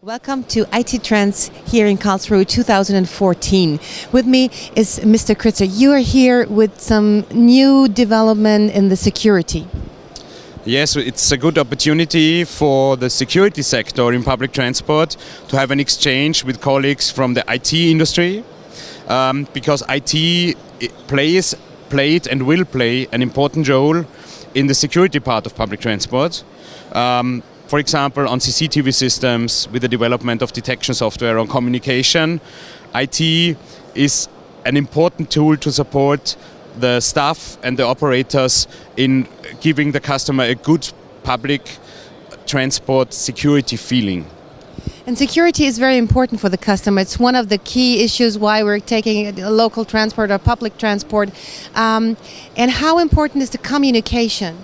Welcome to IT Trends here in Karlsruhe 2014. With me is Mr. Kritzer. You are here with some new development in the security. Yes, it's a good opportunity for the security sector in public transport to have an exchange with colleagues from the IT industry, because IT played and will play an important role in the security part of public transport. For example, on CCTV systems, with the development of detection software on communication, IT is an important tool to support the staff and the operators in giving the customer a good public transport security feeling. And security is very important for the customer. It's one of the key issues why we're taking a local transport or public transport. And how important is the communication?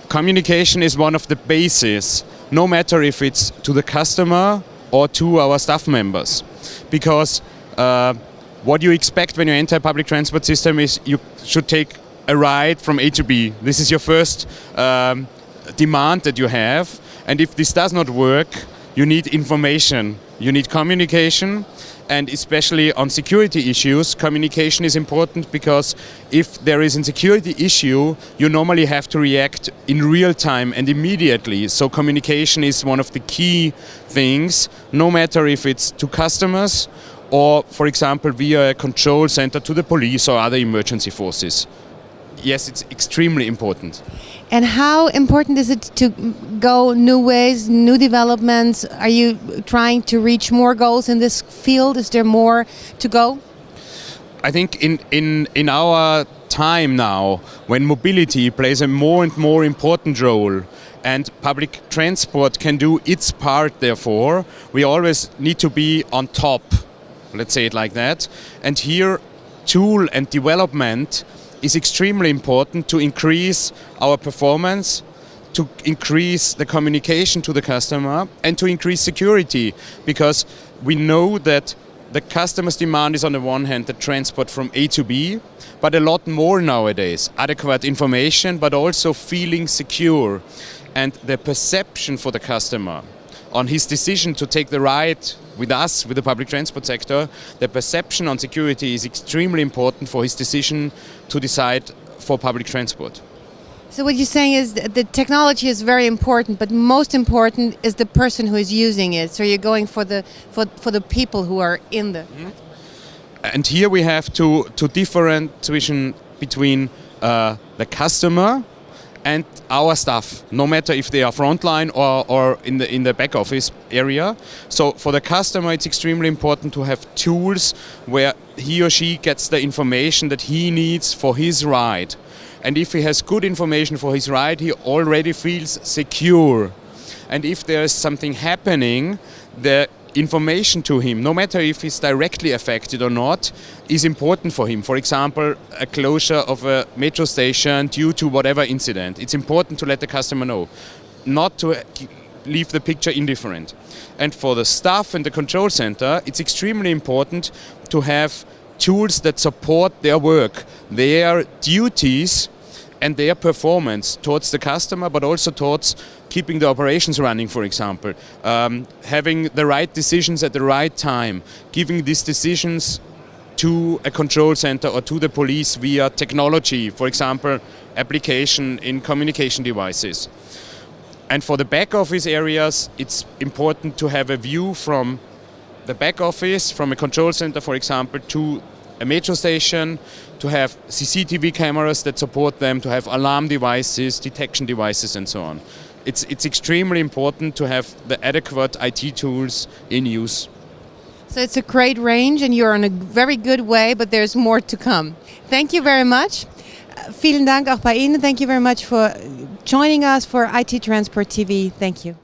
Communication is one of the bases, no matter if it's to the customer or to our staff members. Because what you expect when you enter a public transport system is you should take a ride from A to B. This is your first demand that you have. And if this does not work, you need information, you need communication. And especially on security issues, communication is important, because if there is a security issue, you normally have to react in real time and immediately. So communication is one of the key things, no matter if it's to customers or, for example, via a control center to the police or other emergency forces. Yes, it's extremely important. And how important is it to go new ways, new developments? Are you trying to reach more goals in this field? Is there more to go? I think in our time now, when mobility plays a more and more important role and public transport can do its part, therefore, we always need to be on top, let's say it like that. And here, tool and development is extremely important to increase our performance, to increase the communication to the customer, and to increase security, because we know that the customer's demand is on the one hand the transport from A to B, but a lot more nowadays, adequate information, but also feeling secure. And the perception for the customer on his decision to take the ride with us, with the public transport sector, the perception on security is extremely important for his decision to decide for public transport. So what you're saying is that the technology is very important, but most important is the person who is using it. So you're going for the people who are in the... And here we have to differentiation between the customer and our staff, no matter if they are frontline or in the back office area. So for the customer, it's extremely important to have tools where he or she gets the information that he needs for his ride. And if he has good information for his ride, he already feels secure. And if there is something happening, the information to him, no matter if he's directly affected or not, is important for him. For example, a closure of a metro station due to whatever incident. It's important to let the customer know, not to leave the picture indifferent. And for the staff and the control center, it's extremely important to have tools that support their work, their duties and their performance towards the customer, but also towards keeping the operations running, for example. Having the right decisions at the right time, giving these decisions to a control center or to the police via technology, for example, application in communication devices. And for the back office areas, it's important to have a view from the back office, from a control center, for example, to a metro station, to have CCTV cameras that support them, to have alarm devices, detection devices, and so on. It's extremely important to have the adequate IT tools in use. So it's a great range and you're on a very good way, but there's more to come. Thank you very much. Vielen Dank auch bei Ihnen. Thank you very much for joining us for IT Transport TV. Thank you.